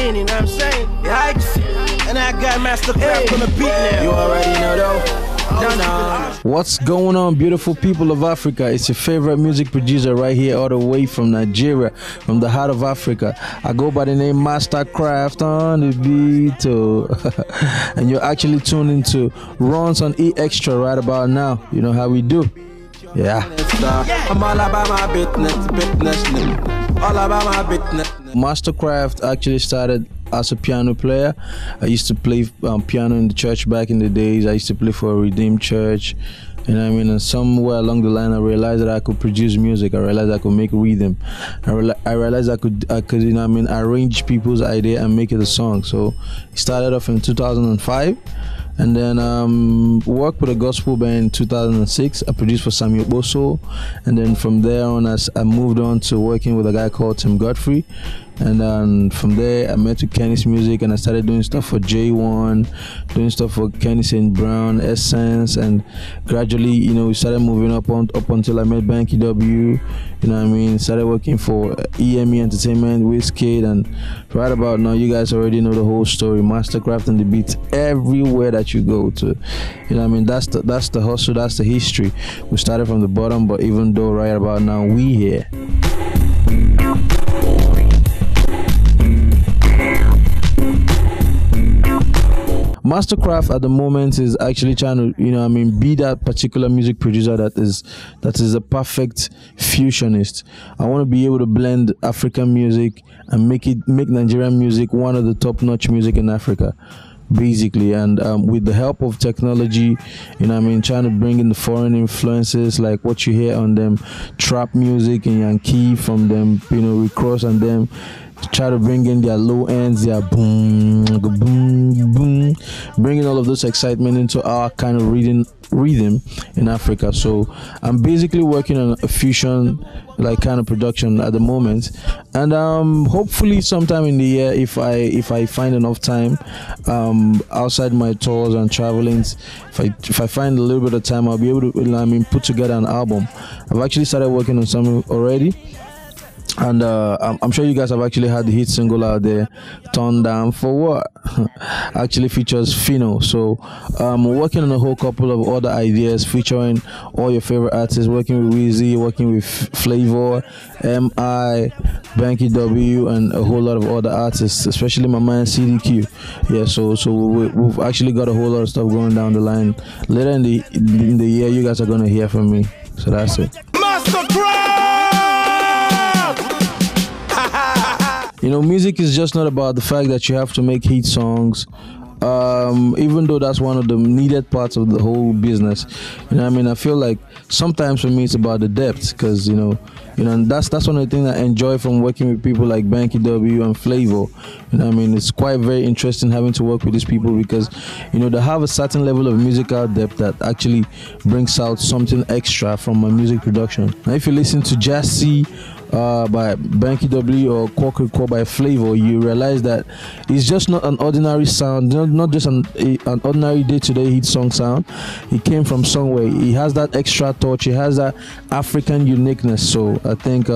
saying, you know what I'm saying? Yikes. And I got Masterkraft on the beat now. You already know though. What's going on, beautiful people of Africa? It's your favorite music producer right here, all the way from Nigeria, from the heart of Africa. I go by the name Masterkraft on the beat. And you're actually tuned into Runz on E Extra right about now. You know how we do. Yeah. I'm all about my business. All about my business. Masterkraft actually started as a piano player. I used to play piano in the church back in the days. I used to play for a Redeemed church. And I mean, and somewhere along the line, I realized that I could produce music. I realized I could make rhythm. I realized I could, you know, I mean, arrange people's idea and make it a song. So it started off in 2005. And then worked with a gospel band in 2006. I produced for Samuel Boso, and then from there on, I moved on to working with a guy called Tim Godfrey. And then from there, I met with Kenny's Music, and I started doing stuff for J1, doing stuff for Kenny St. Brown, Essence, and gradually, you know, we started moving up until I met Banky W. You know what I mean? Started working for EME Entertainment, Wizkid, and right about now, you guys already know the whole story. Masterkraft and the beats everywhere that you go to. You know what I mean? That's the hustle, that's the history. We started from the bottom, but even though right about now, we here. Masterkraft at the moment is actually trying to, you know, I mean, be that particular music producer that is a perfect fusionist. I want to be able to blend African music and make Nigerian music one of the top-notch music in Africa, basically. And with the help of technology, you know, I mean, trying to bring in the foreign influences like what you hear on them trap music and Yankee from them, you know, Rick Ross and them. Try to bring in their low ends, their boom, boom, boom, bringing all of this excitement into our kind of rhythm in Africa. So I'm basically working on a fusion like kind of production at the moment, and hopefully sometime in the year, if I find enough time outside my tours and travelings, if I find a little bit of time, I'll be able to, I mean, put together an album. I've actually started working on something already. And I'm sure you guys have actually had the hit single out there, Turn Down for What? Actually features Fino. So we're working on a whole couple of other ideas featuring all your favorite artists, working with Weezy, working with Flavor, M.I., Banky W, and a whole lot of other artists, especially my man CDQ. Yeah, so we've actually got a whole lot of stuff going down the line. Later in the year, you guys are going to hear from me. So that's it. You know, music is just not about the fact that you have to make hit songs, even though that's one of the needed parts of the whole business. You know what I mean? I feel like sometimes for me it's about the depth, because, you know, and that's one of the things I enjoy from working with people like Banky W and Flavor. You know what I mean? It's quite very interesting having to work with these people because, you know, they have a certain level of musical depth that actually brings out something extra from my music production. Now, if you listen to Nigezie by Banky W or Core by Flavor, you realize that it's just not an ordinary sound, not just an ordinary day-to-day hit song sound. It came from somewhere. It has that extra touch. It has that African uniqueness. So I think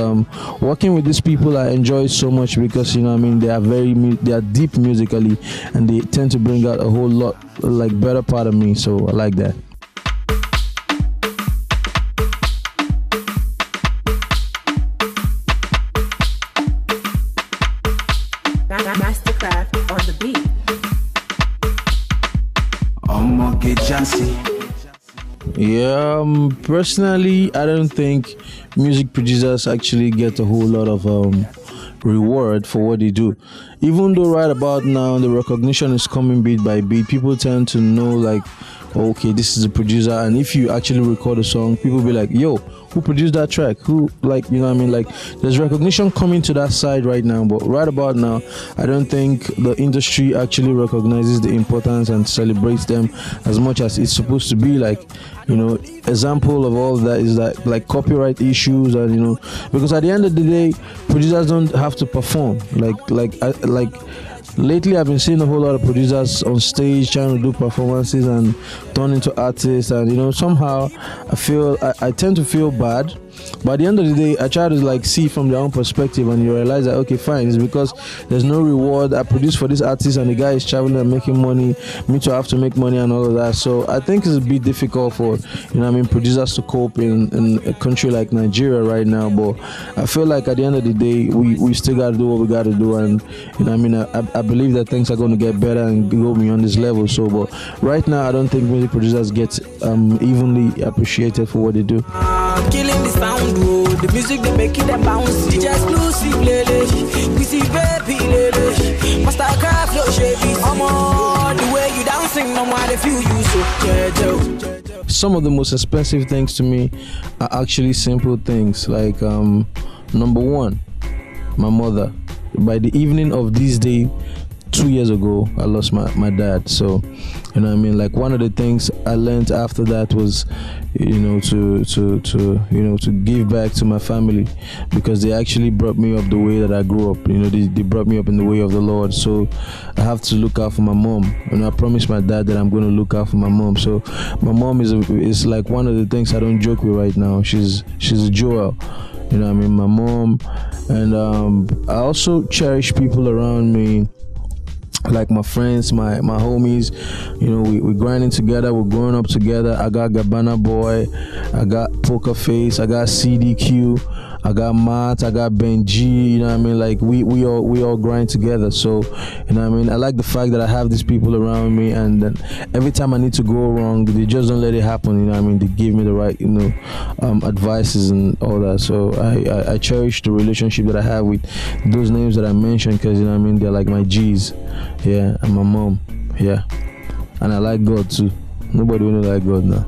working with these people I enjoy so much because, you know what I mean, they are deep musically and they tend to bring out a whole lot like better part of me. So I like that. Masterkraft on the beat. Yeah, personally, I don't think music producers actually get a whole lot of reward for what they do. Even though right about now the recognition is coming beat by beat, people tend to know like, okay, this is a producer, and if you actually record a song, people be like, yo, who produced that track? Who, like, you know what I mean? Like, there's recognition coming to that side right now, but right about now, I don't think the industry actually recognizes the importance and celebrates them as much as it's supposed to be. Like, you know, example of all of that is that, like, copyright issues, and, you know, because at the end of the day, producers don't have to perform. Lately, I've been seeing a whole lot of producers on stage trying to do performances and turn into artists, and, you know, somehow I tend to feel bad But at the end of the day, I try to like see from their own perspective, and you realize that okay, fine, it's because there's no reward. I produce for this artist, and the guy is traveling and making money. Me too, I have to make money and all of that. So I think it's a bit difficult for producers to cope in a country like Nigeria right now. But I feel like at the end of the day, we still got to do what we got to do, and I believe that things are going to get better and go beyond this level. So, but right now, I don't think music producers get evenly appreciated for what they do. Killing the sound, the music they make it them bounce. DJ exclusive, lele. We see baby, lele. Masterkraft, yo, shady. I'm on the way you dancing, no matter if you use so. Some of the most expensive things to me are actually simple things. Like number one, my mother. By the evening of this day, 2 years ago, I lost my dad. So, like one of the things I learned after that was, to give back to my family, because they actually brought me up the way that I grew up. They brought me up in the way of the Lord. So I have to look out for my mom, and I promised my dad that I'm going to look out for my mom. So my mom is like one of the things I don't joke with right now. She's a jewel. My mom, and I also cherish people around me, like my friends, my homies. We're grinding together, we're growing up together. I got Gabbana Boy, I got Poker Face, I got CDQ, I got Matt, I got Benji. Like we all grind together. So I like the fact that I have these people around me, and then every time I need to go wrong, they just don't let it happen. They give me the right advices and all that. So I cherish the relationship that I have with those names that I mentioned, because they're like my G's. Yeah, and my mom. Yeah, and I like God too. Nobody will like God now.